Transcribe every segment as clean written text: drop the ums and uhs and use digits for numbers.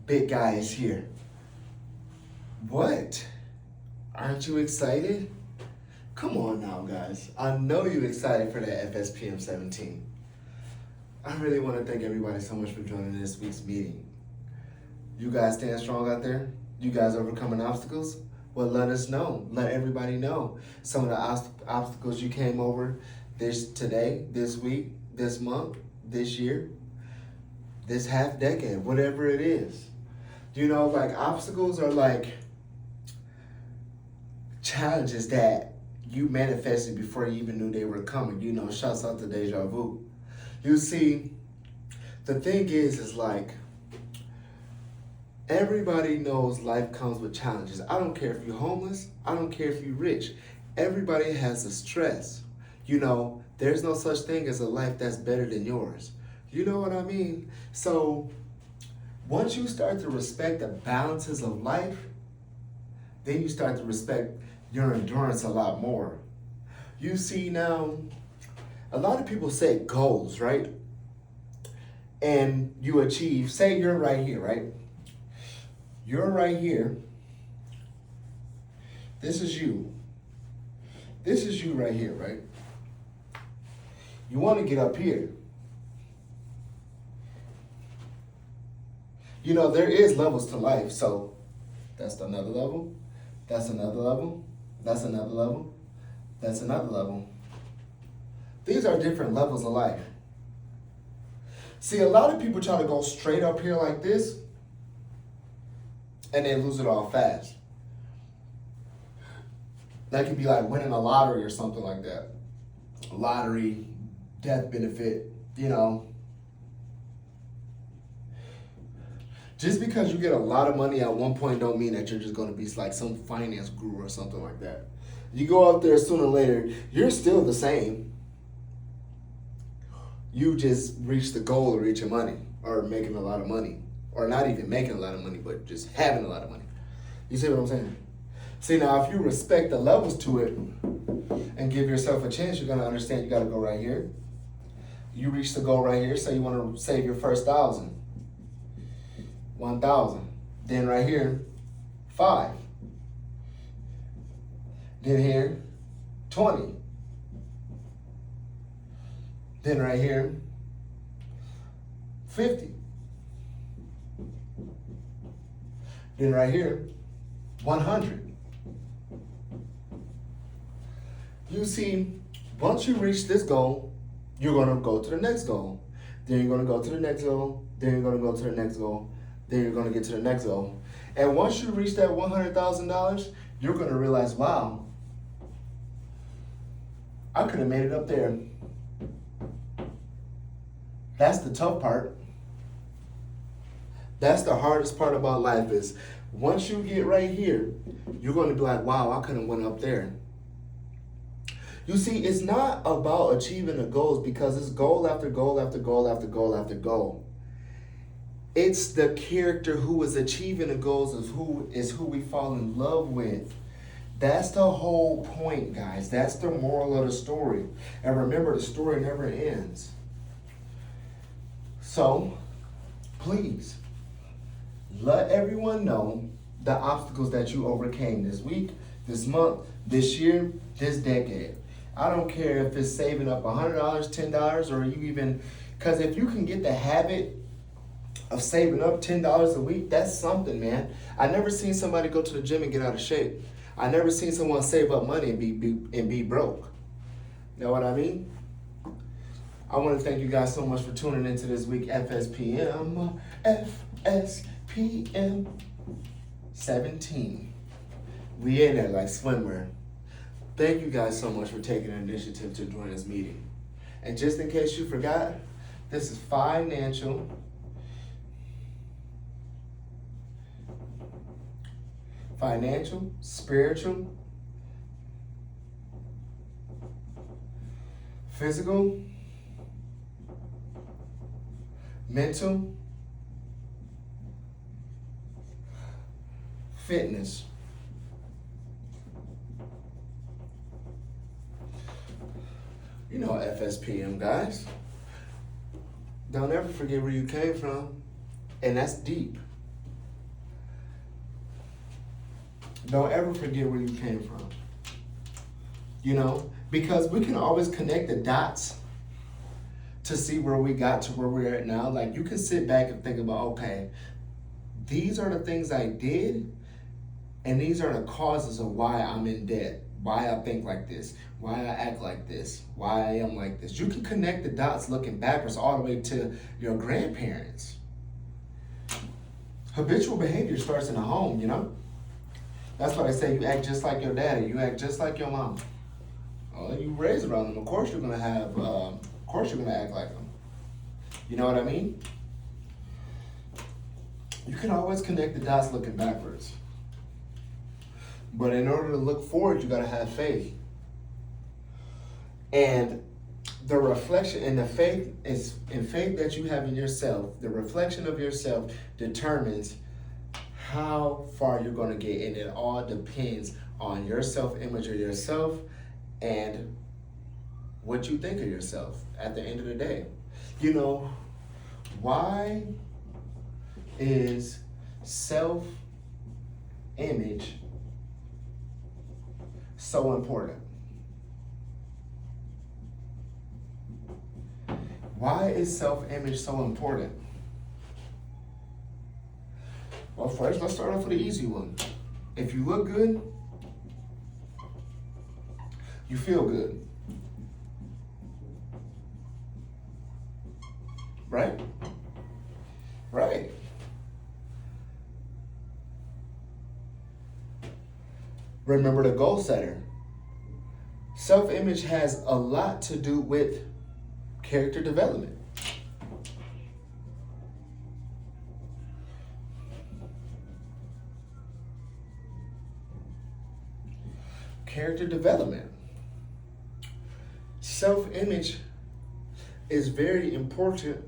Big guy is here. What? Aren't you excited? Come on now, guys. I know you're excited for that Fspm 17. I really want to thank everybody so much for joining this week's meeting. You guys staying strong out there? You guys overcoming obstacles? Well, let us know. Let everybody know some of the obstacles you came over today, this week, this month, this year, this half decade, whatever it is. You know, like obstacles are like challenges that you manifested before you even knew they were coming. You know, shouts out to deja vu. You see, the thing is like, everybody knows life comes with challenges. I don't care if you're homeless. I don't care if you're rich. Everybody has a stress. You know, there's no such thing as a life that's better than yours. You know what I mean? So once you start to respect the balances of life, then you start to respect your endurance a lot more. You see now, a lot of people set goals, right? And you achieve, say you're right here, right? You're right here. This is you. This is you right here, right? You want to get up here. You know, there is levels to life, so that's another level. That's another level. That's another level. That's another level. These are different levels of life. See, a lot of people try to go straight up here like this, and they lose it all fast. That could be like winning a lottery or something like that. Lottery, death benefit, you know. Just because you get a lot of money at one point don't mean that you're just going to be like some finance guru or something like that. You go out there sooner or later, you're still the same. You just reach the goal of reaching money or making a lot of money. Or not even making a lot of money, but just having a lot of money. You see what I'm saying? See, now if you respect the levels to it and give yourself a chance, you're going to understand you got to go right here. You reach the goal right here, so you want to save your first 1,000. 1,000. Then right here, 5. Then here, 20. Then right here, 50. Then right here, 100. You see, once you reach this goal, you're going to go to the next goal. Then you're going to go to the next goal. Then you're going to go to the next goal. Then you're going to get to the next goal. And once you reach that $100,000, you're going to realize, wow, I could have made it up there. That's the tough part. That's the hardest part about life is once you get right here, you're going to be like, wow, I could have went up there. You see, it's not about achieving the goals because it's goal after goal after goal after goal after goal. It's the character who is achieving the goals is who we fall in love with. That's the whole point, guys. That's the moral of the story. And remember, the story never ends. So, please, let everyone know the obstacles that you overcame this week, this month, this year, this decade. I don't care if it's saving up $100, $10, or you even, because if you can get the habit of saving up $10 a week, that's something, man. I never seen somebody go to the gym and get out of shape. I never seen someone save up money and be broke. You know what I mean? I want to thank you guys so much for tuning into this week Fspm 17. We in there like swimwear. Thank you guys so much for taking an initiative to join this meeting. And just in case you forgot, this is financial, spiritual, physical, mental, fitness. You know FSPM, guys. Don't ever forget where you came from. And that's deep. Don't ever forget where you came from. You know, because we can always connect the dots to see where we got to where we're at now. Like, you can sit back and think about, okay, these are the things I did, and these are the causes of why I'm in debt, why I think like this, why I act like this, why I am like this. You can connect the dots looking backwards all the way to your grandparents. Habitual behavior starts in the home, you know? That's why they say you act just like your daddy, you act just like your mom. Well, you raised around them, of course you're gonna have, of course you're gonna act like them. You know what I mean? You can always connect the dots looking backwards. But in order to look forward, you gotta have faith. And the reflection and the faith is in faith that you have in yourself, the reflection of yourself determines how far you're gonna get. And it all depends on your self-image of yourself and what you think of yourself at the end of the day. You know, why is self-image so important? Why is self-image so important? Well, first, let's start off with the easy one. If you look good, you feel good. Right? Right. Remember the goal setter. Self-image has a lot to do with character development. Character development. Self-image is very important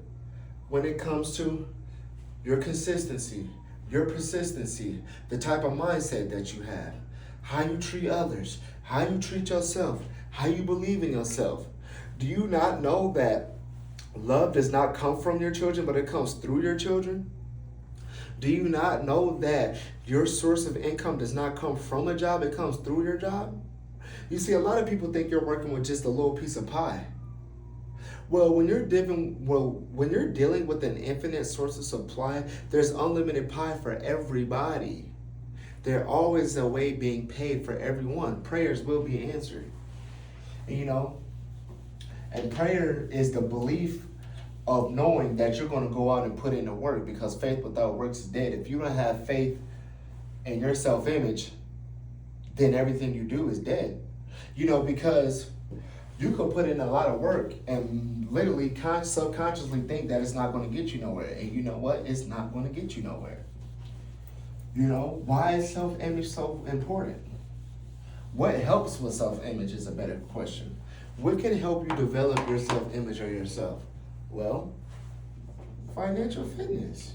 when it comes to your consistency, your persistency, the type of mindset that you have, how you treat others, how you treat yourself, how you believe in yourself. Do you not know that love does not come from your children, but it comes through your children? Do you not know that your source of income does not come from a job, it comes through your job? You see, a lot of people think you're working with just a little piece of pie. Well, when you're dealing with an infinite source of supply, there's unlimited pie for everybody. There's always a way being paid for everyone. Prayers will be answered. And, you know, and prayer is the belief of knowing that you're going to go out and put in the work, because faith without works is dead. If you don't have faith in your self-image, then everything you do is dead. You know, because you could put in a lot of work and literally subconsciously think that it's not going to get you nowhere. And you know what? It's not going to get you nowhere. You know, why is self-image so important? What helps with self-image is a better question. What can help you develop your self-image or yourself? Well, financial fitness.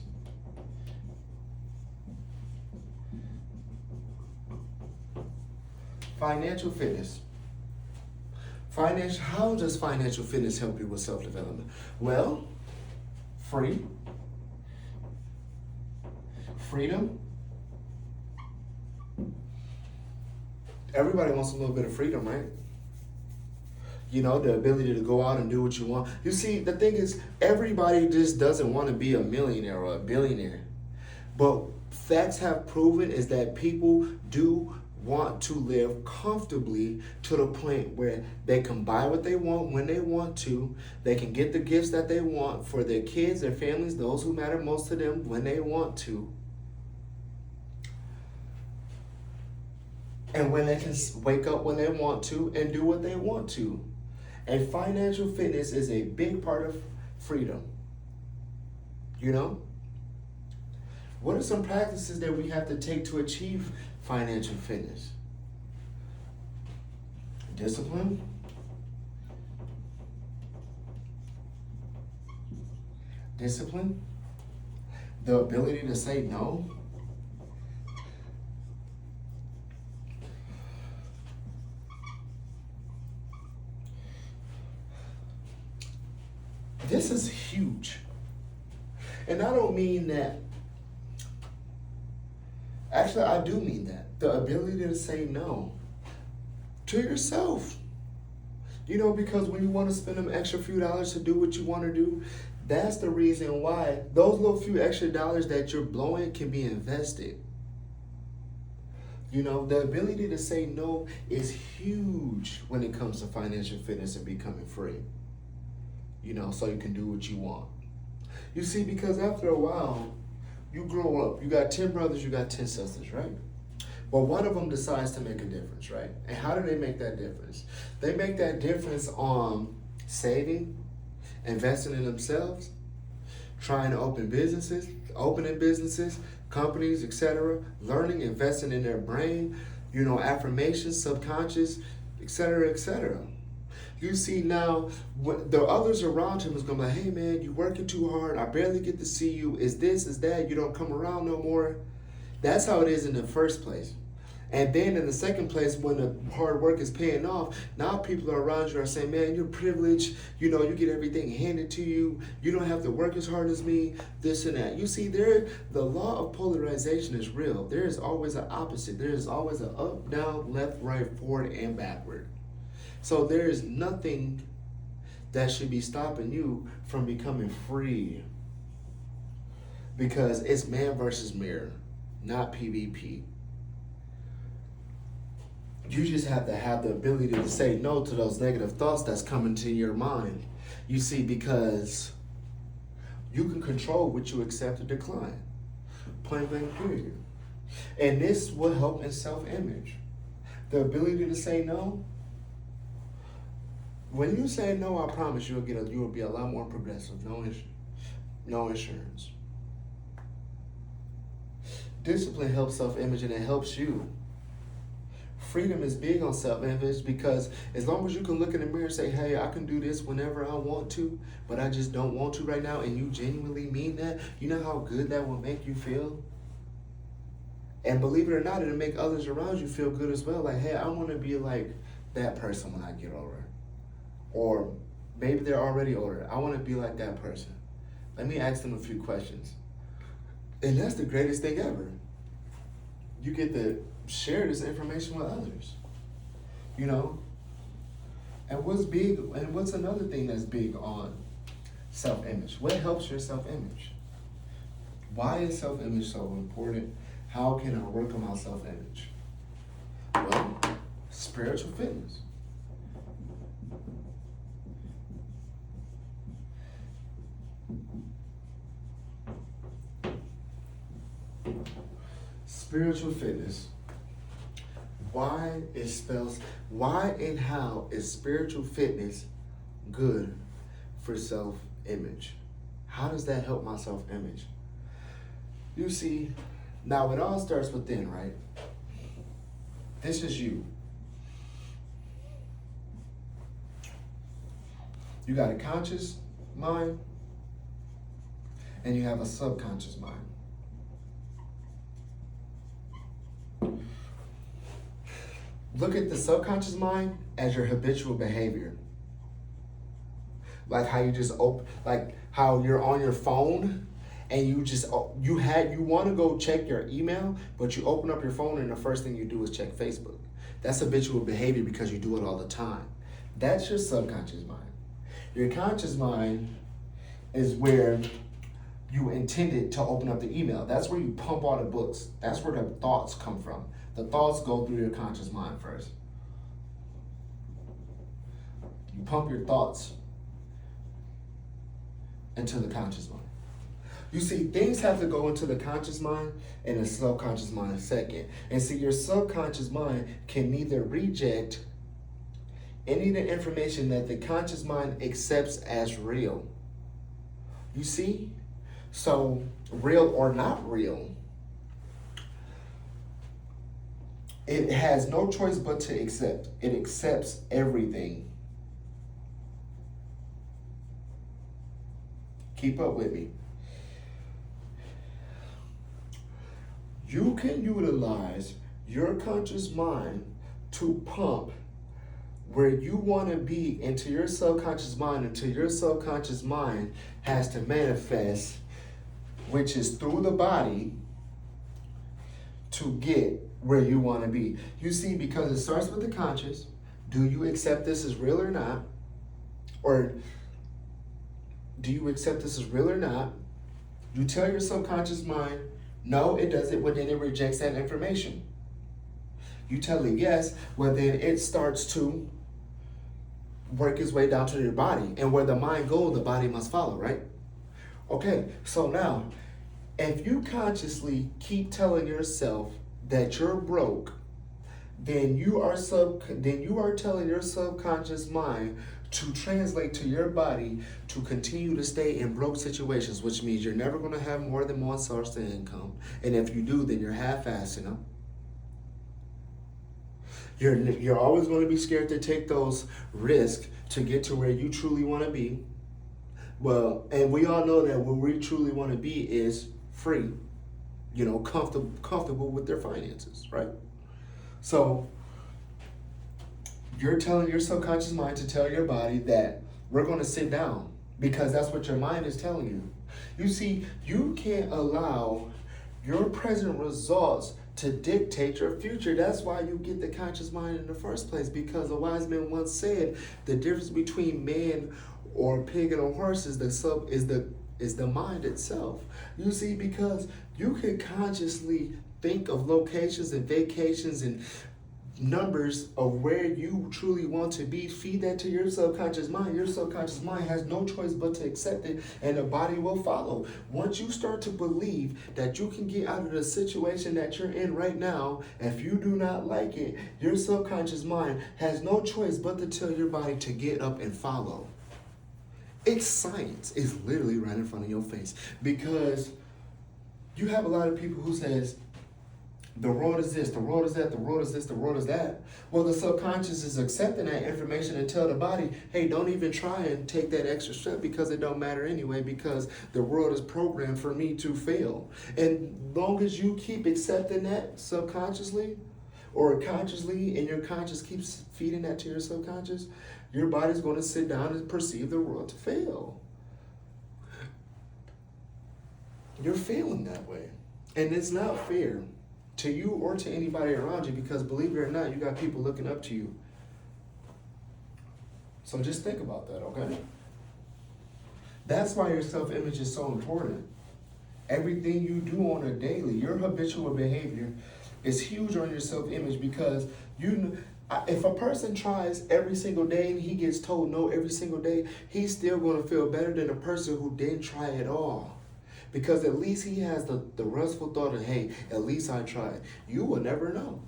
Financial fitness. How does financial fitness help you with self-development? Well, freedom. Everybody wants a little bit of freedom, right? You know, the ability to go out and do what you want. You see, the thing is, everybody just doesn't want to be a millionaire or a billionaire. But facts have proven is that people do want to live comfortably to the point where they can buy what they want when they want to. They can get the gifts that they want for their kids, their families, those who matter most to them when they want to. And when they can wake up when they want to and do what they want to. And financial fitness is a big part of freedom. You know? What are some practices that we have to take to achieve financial fitness? Discipline. Discipline. The ability to say no. This is huge. And I don't mean that Actually, I do mean that. The ability to say no to yourself. You know, because when you want to spend them extra few dollars to do what you want to do, that's the reason why those little few extra dollars that you're blowing can be invested. You know, the ability to say no is huge when it comes to financial fitness and becoming free. You know, so you can do what you want. You see, because after a while, you grow up. You got 10 brothers, you got 10 sisters, right? But one of them decides to make a difference, right? And how do they make that difference? They make that difference on saving, investing in themselves, trying to opening businesses, companies, etc., learning, investing in their brain, you know, affirmations, subconscious, etc., etc. You see now, the others around him is going to be like, hey man, you working too hard, I barely get to see you, is this, is that, you don't come around no more. That's how it is in the first place. And then in the second place, when the hard work is paying off, now people around you are saying, man, you're privileged, you know, you get everything handed to you, you don't have to work as hard as me, this and that. You see, the law of polarization is real. There is always an opposite. There is always an up, down, left, right, forward, and backward. So there is nothing that should be stopping you from becoming free. Because it's man versus mirror, not PvP. You just have to have the ability to say no to those negative thoughts that's coming to your mind. You see, because you can control what you accept or decline. Point blank period. And this will help in self-image. The ability to say no. When you say no, I promise you will be a lot more progressive. No insurance. Discipline helps self-image and it helps you. Freedom is big on self-image because as long as you can look in the mirror and say, hey, I can do this whenever I want to, but I just don't want to right now, and you genuinely mean that, you know how good that will make you feel? And believe it or not, it'll make others around you feel good as well. Like, hey, I want to be like that person when I get older. Or maybe they're already older. I want to be like that person. Let me ask them a few questions. And that's the greatest thing ever. You get to share this information with others, you know? And what's another thing that's big on self-image? What helps your self-image? Why is self-image so important? How can I work on my self-image? Well, spiritual fitness. Spiritual fitness. Why and how is spiritual fitness good for self-image? How does that help my self-image? You see, now it all starts within, right? This is you. You got a conscious mind and you have a subconscious mind. Look at the subconscious mind as your habitual behavior. Like how you just like how you're on your phone and you want to go check your email, but you open up your phone and the first thing you do is check Facebook. That's habitual behavior because you do it all the time. That's your subconscious mind. Your conscious mind is where you intended to open up the email. That's where you pump all the books. That's where the thoughts come from. The thoughts go through your conscious mind first. You pump your thoughts into the conscious mind. You see, things have to go into the conscious mind and the subconscious mind second. And see, your subconscious mind can neither reject any of the information that the conscious mind accepts as real. You see? So, real or not real, it has no choice but to accept. It accepts everything. Keep up with me. You can utilize your conscious mind to pump where you want to be into your subconscious mind until your subconscious mind has to manifest, which is through the body, to get where you want to be. You see, because it starts with the conscious. Do you accept this as real or not? Or do you accept this as real or not? You tell your subconscious mind, no, it doesn't, but then it rejects that information. You tell it yes, well then it starts to work its way down to your body. And where the mind goes, the body must follow, right? Okay, so now, if you consciously keep telling yourself that you're broke, then you are telling your subconscious mind to translate to your body to continue to stay in broke situations, which means you're never going to have more than one source of income. And if you do, then you're half-assing them. You're always going to be scared to take those risks to get to where you truly want to be. Well, and we all know that where we truly want to be is free, comfortable with their finances, right? So you're telling your subconscious mind to tell your body that we're going to sit down because that's what your mind is telling you. You see, you can't allow your present results to dictate your future. That's why you get the conscious mind in the first place, because a wise man once said the difference between man or pig and a horse is the mind itself. You see, because you can consciously think of locations and vacations and numbers of where you truly want to be, feed that to your subconscious mind. Your subconscious mind has no choice but to accept it, and the body will follow. Once you start to believe that you can get out of the situation that you're in right now, if you do not like it, your subconscious mind has no choice but to tell your body to get up and follow. It's science. It's literally right in front of your face, because you have a lot of people who says, the world is this, the world is that, the world is this, the world is that. Well, the subconscious is accepting that information and tell the body, hey, don't even try and take that extra step because it don't matter anyway, because the world is programmed for me to fail. And long as you keep accepting that subconsciously or consciously, and your conscious keeps feeding that to your subconscious, your body's going to sit down and perceive the world to fail. You're failing that way. And it's not fair to you or to anybody around you, because believe it or not, you got people looking up to you. So just think about that, okay? That's why your self-image is so important. Everything you do on a daily, your habitual behavior is huge on your self-image, because if a person tries every single day and he gets told no every single day, he's still going to feel better than a person who didn't try at all. Because at least he has the restful thought of, hey, at least I tried. You will never know.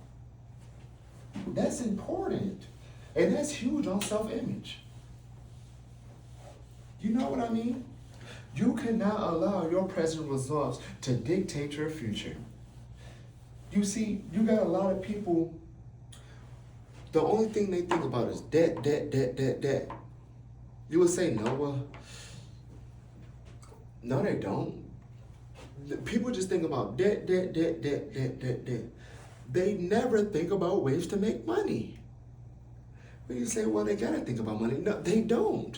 That's important. And that's huge on self-image. You know what I mean? You cannot allow your present results to dictate your future. You see, you got a lot of people, the only thing they think about is debt, debt, debt, debt, debt. You would say, no, well, no, they don't. People just think about debt, debt, debt, debt, debt, debt, debt. They never think about ways to make money. When you say, well, they gotta think about money. No, they don't.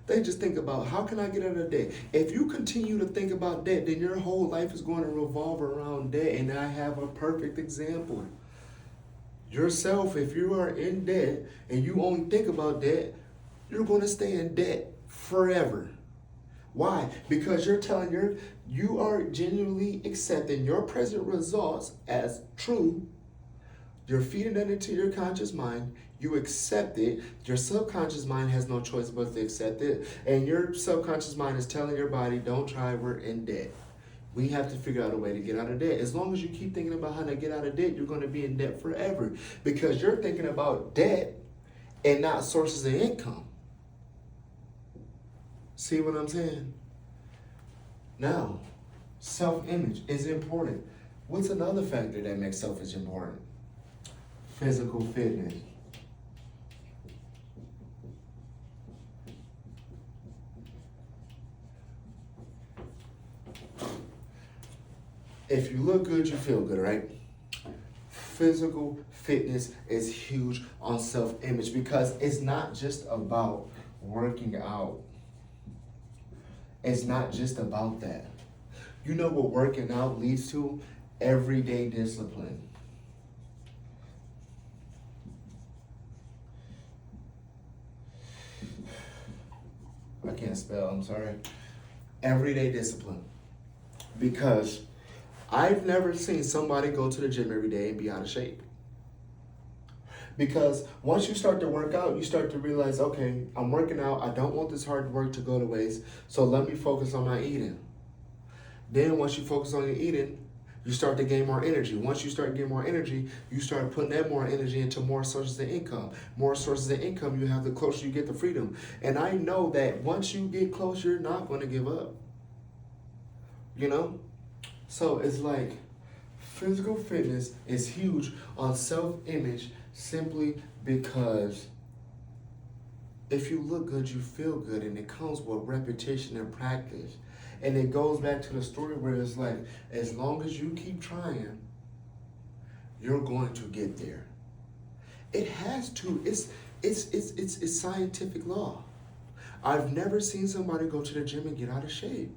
They just think about, how can I get out of debt? If you continue to think about debt, then your whole life is going to revolve around debt. And I have a perfect example. Yourself, if you are in debt and you only think about debt, you're going to stay in debt forever. Why? Because you are genuinely accepting your present results as true. You're feeding that into your conscious mind. You accept it. Your subconscious mind has no choice but to accept it. And your subconscious mind is telling your body, don't try, we're in debt. We have to figure out a way to get out of debt. As long as you keep thinking about how to get out of debt, you're going to be in debt forever. Because you're thinking about debt and not sources of income. See what I'm saying? Now, self-image is important. What's another factor that makes self-image important? Physical fitness. If you look good, you feel good, right? Physical fitness is huge on self-image, because it's not just about working out. It's not just about that. You know what working out leads to? everyday discipline. I can't spell, I'm sorry. Everyday discipline. Because I've never seen somebody go to the gym every day and be out of shape. Because once you start to work out, you start to realize, okay, I'm working out. I don't want this hard work to go to waste. So let me focus on my eating. Then once you focus on your eating, you start to gain more energy. Once you start getting more energy, you start putting that more energy into more sources of income. More sources of income you have, the closer you get to freedom. And I know that once you get close, you're not going to give up. You know? So it's like physical fitness is huge on self-image simply because if you look good, you feel good, and it comes with repetition and practice. And it goes back to the story where it's like, as long as you keep trying, you're going to get there. It has to. It's scientific law. I've never seen somebody go to the gym and get out of shape.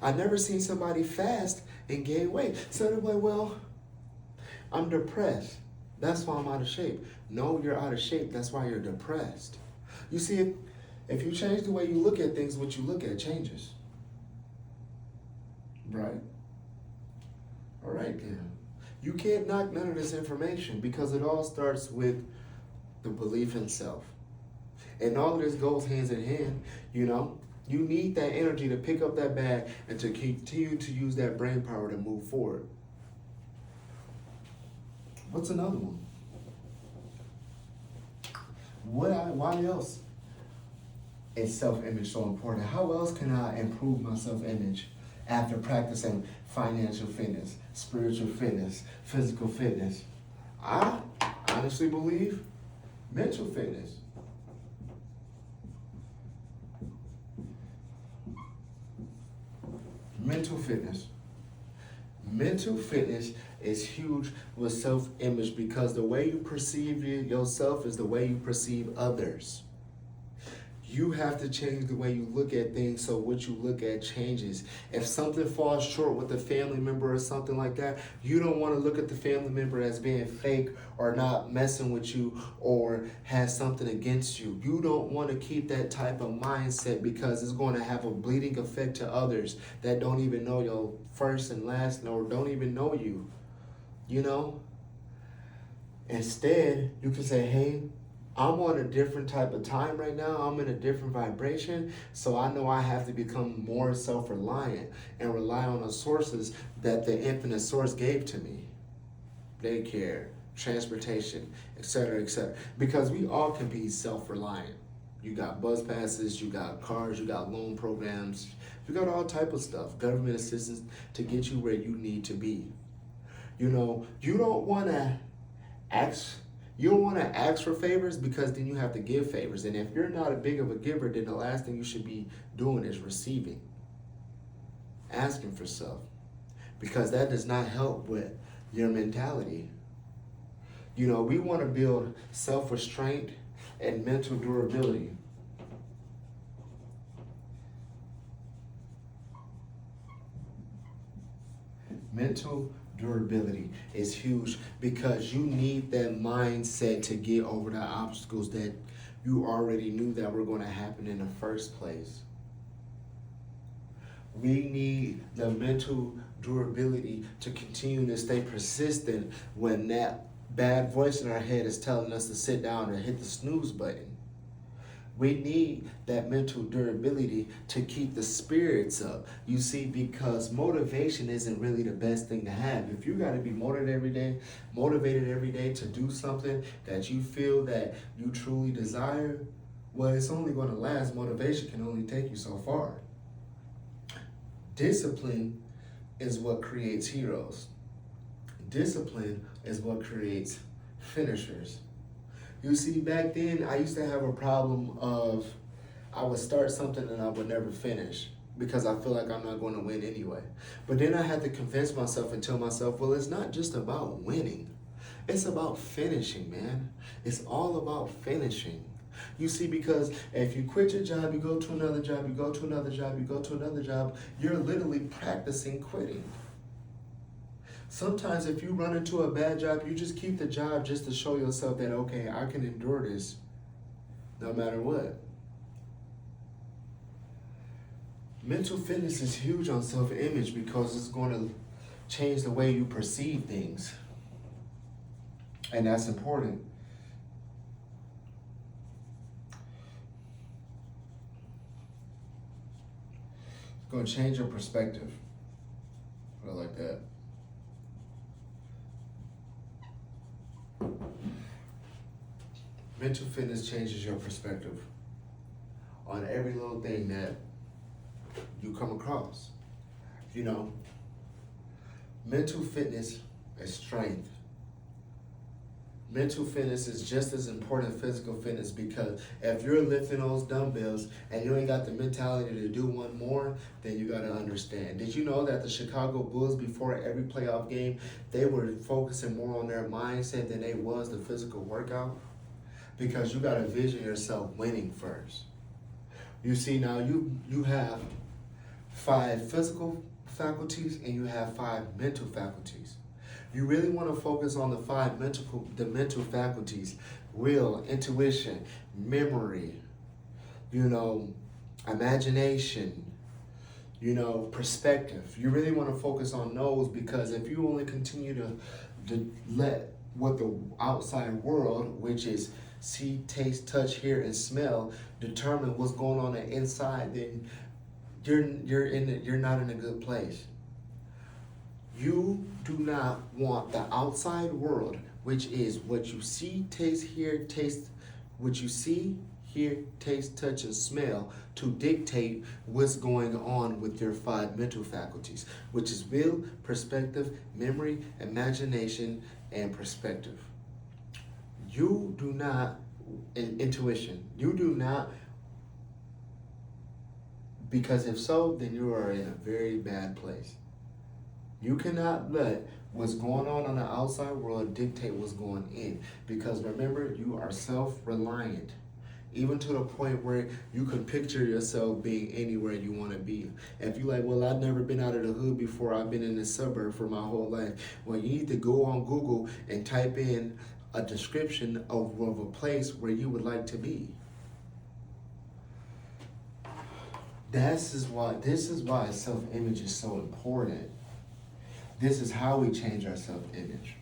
I've never seen somebody fast and gain weight. So they're like, well, I'm depressed. That's why I'm out of shape. No, you're out of shape. That's why you're depressed. You see, if you change the way you look at things, what you look at changes. Right? All right, then. You can't knock none of this information because it all starts with the belief in self. And all of this goes hands in hand, you know? You need that energy to pick up that bag and to continue to use that brain power to move forward. What's another one? Why else is self-image so important? How else can I improve my self-image after practicing financial fitness, spiritual fitness, physical fitness? I honestly believe mental fitness. Mental fitness. Mental fitness is huge with self-image because the way you perceive yourself is the way you perceive others. You have to change the way you look at things so what you look at changes. If something falls short with a family member or something like that, you don't want to look at the family member as being fake or not messing with you or has something against you. You don't want to keep that type of mindset because it's going to have a bleeding effect to others that don't even know your first and last or don't even know you. You know? Instead, you can say, hey, I'm on a different type of time right now. I'm in a different vibration. So I know I have to become more self-reliant and rely on the sources that the infinite source gave to me. Daycare, transportation, etc., etc. Because we all can be self-reliant. You got bus passes, you got cars, you got loan programs, you got all type of stuff, government assistance to get you where you need to be. You know, you don't want to ask for favors because then you have to give favors. And if you're not a big of a giver, then the last thing you should be doing is receiving. Asking for stuff. Because that does not help with your mentality. You know, we want to build self-restraint and mental durability. Mental durability is huge because you need that mindset to get over the obstacles that you already knew that were going to happen in the first place. We need the mental durability to continue to stay persistent when that bad voice in our head is telling us to sit down and hit the snooze button. We need that mental durability to keep the spirits up. You see, because motivation isn't really the best thing to have. If you got to be motivated every day to do something that you feel that you truly desire, well, it's only going to last. Motivation can only take you so far. Discipline is what creates heroes. Discipline is what creates finishers. You see, back then, I used to have a problem of I would start something and I would never finish because I feel like I'm not going to win anyway. But then I had to convince myself and tell myself, well, it's not just about winning. It's about finishing, man. It's all about finishing. You see, because if you quit your job, you go to another job, you go to another job, you go to another job, you're literally practicing quitting. Sometimes if you run into a bad job, you just keep the job just to show yourself that, okay, I can endure this no matter what. Mental fitness is huge on self-image because it's going to change the way you perceive things. And that's important. It's going to change your perspective. Put it like that. Mental fitness changes your perspective on every little thing that you come across. You know, mental fitness is strength. Mental fitness is just as important as physical fitness, because if you're lifting those dumbbells and you ain't got the mentality to do one more, then you got to understand. Did you know that the Chicago Bulls, before every playoff game, they were focusing more on their mindset than they was the physical workout? Because you got to vision yourself winning first. You see, now you have 5 physical faculties and you have 5 mental faculties. You really want to focus on the mental faculties: will, intuition, memory, imagination, perspective. You really want to focus on those, because if you only continue to let what the outside world, which is see, taste, touch, hear, and smell, determine what's going on the inside, then you're not in a good place. You do not want the outside world, which is what you see, taste, hear, what you see, hear, taste, touch, and smell, to dictate what's going on with your 5 mental faculties, which is will, perspective, memory, imagination, and perspective. You do not, intuition, you do not, because if so, then you are in a very bad place. You cannot let what's going on the outside world dictate what's going in, because remember, you are self-reliant, even to the point where you can picture yourself being anywhere you want to be. If you're like, well, I've never been out of the hood before, I've been in the suburb for my whole life. Well, you need to go on Google and type in a description of a place where you would like to be. This is why self-image is so important. This is how we change our self-image.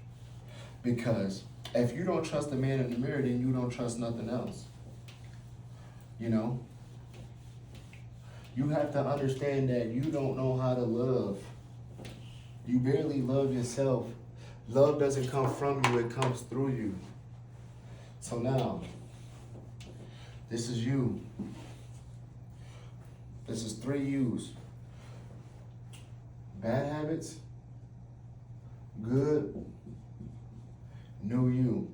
Because if you don't trust the man in the mirror, then you don't trust nothing else. You have to understand that you don't know how to love. You barely love yourself. Love doesn't come from you, it comes through you. So now, this is you. This is 3 U's. Bad habits, good, new you.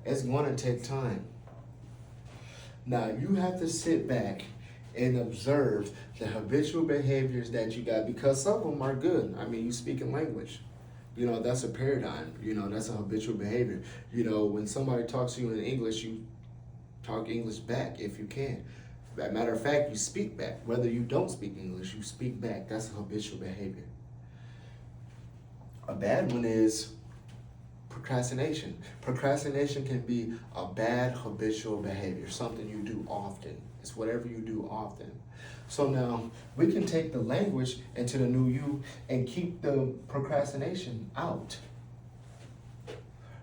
It's going to take time. Now, you have to sit back and observe the habitual behaviors that you got, because some of them are good. I mean, you speak in language. That's a paradigm. That's a habitual behavior. When somebody talks to you in English, you talk English back if you can. As a matter of fact, you speak back. Whether you don't speak English, you speak back. That's a habitual behavior. A bad one is procrastination. Procrastination can be a bad habitual behavior, something you do often. It's whatever you do often. So now we can take the language into the new you and keep the procrastination out.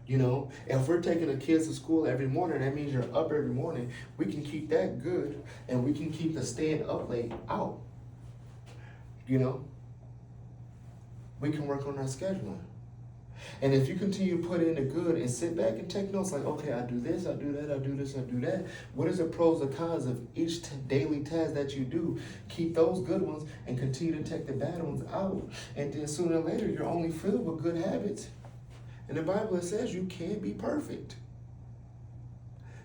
If we're taking the kids to school every morning, that means you're up every morning. We can keep that good, and we can keep the staying up late out. We can work on our scheduling. And if you continue to put in the good and sit back and take notes, like, okay, I do this, I do that, I do this, I do that. What is the pros and cons of each daily task that you do? Keep those good ones and continue to take the bad ones out. And then sooner or later, you're only filled with good habits. In the Bible, it says you can't be perfect.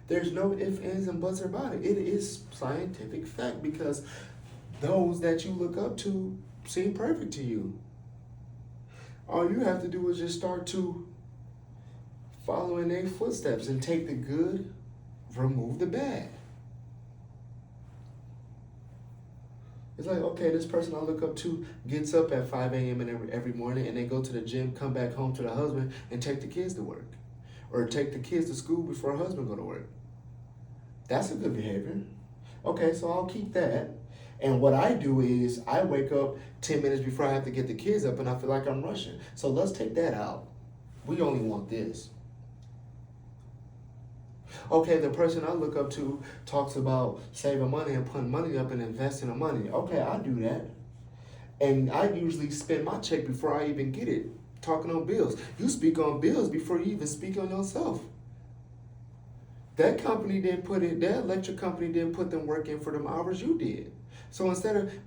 There's no ifs, ands, and buts about it. It is scientific fact, because those that you look up to seem perfect to you. All you have to do is just start to follow in their footsteps and take the good, remove the bad. It's like, okay, this person I look up to gets up at 5 a.m. and every morning, and they go to the gym, come back home to the husband, and take the kids to work. Or take the kids to school before her husband go to work. That's a good behavior. Okay, so I'll keep that. And what I do is I wake up 10 minutes before I have to get the kids up and I feel like I'm rushing. So let's take that out. We only want this. Okay, the person I look up to talks about saving money and putting money up and investing the money. Okay, I do that. And I usually spend my check before I even get it. Talking on bills. You speak on bills before you even speak on yourself. That company didn't put it, that electric company didn't put them work in for them hours you did. So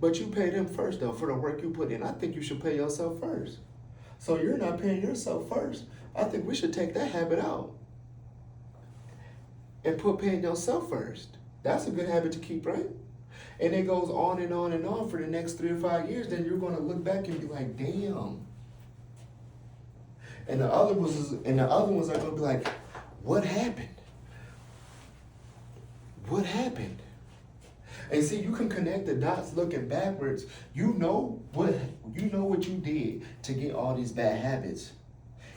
but you pay them first though for the work you put in. I think you should pay yourself first. So you're not paying yourself first. I think we should take that habit out and put paying yourself first. That's a good habit to keep, right? And it goes on and on and on for the next 3 or 5 years. Then you're going to look back and be like, damn. And the other ones are going to be like, what happened? What happened? And see, you can connect the dots looking backwards. You know what you did to get all these bad habits.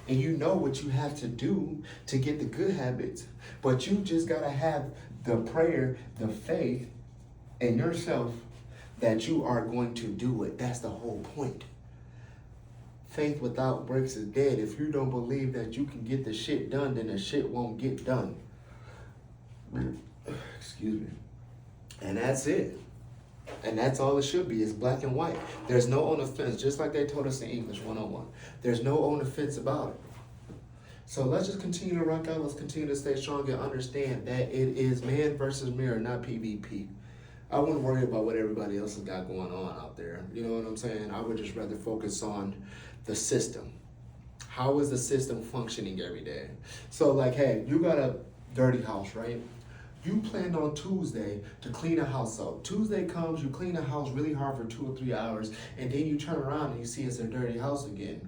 And you know what you have to do to get the good habits. But you just got to have the prayer, the faith in yourself that you are going to do it. That's the whole point. Faith without works is dead. If you don't believe that you can get the shit done, then the shit won't get done. Excuse me. And that's it. And that's all it should be. It's black and white. There's no on the fence, just like they told us in English 101. There's no on the fence about it. So let's just continue to rock out. Let's continue to stay strong and understand that it is man versus mirror, not PvP. I wouldn't worry about what everybody else has got going on out there. You know what I'm saying? I would just rather focus on the system. How is the system functioning every day? So like, hey, you got a dirty house, right? You planned on Tuesday to clean the house up. Tuesday comes, you clean the house really hard for 2 or 3 hours, and then you turn around and you see it's a dirty house again.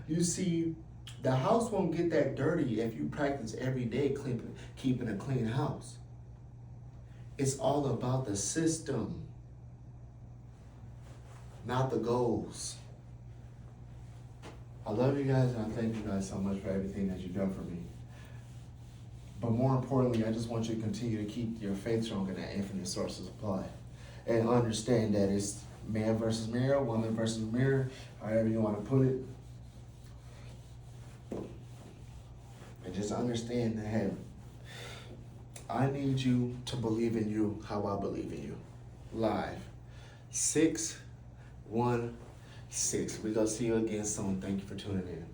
You see, the house won't get that dirty if you practice every day keeping a clean house. It's all about the system, not the goals. I love you guys, and I thank you guys so much for everything that you've done for me. But more importantly, I just want you to continue to keep your faith strong in that infinite source of supply. And understand that it's man versus mirror, woman versus mirror, however you want to put it. And just understand that, hey, I need you to believe in you how I believe in you. Live. 616. We're going to see you again soon. Thank you for tuning in.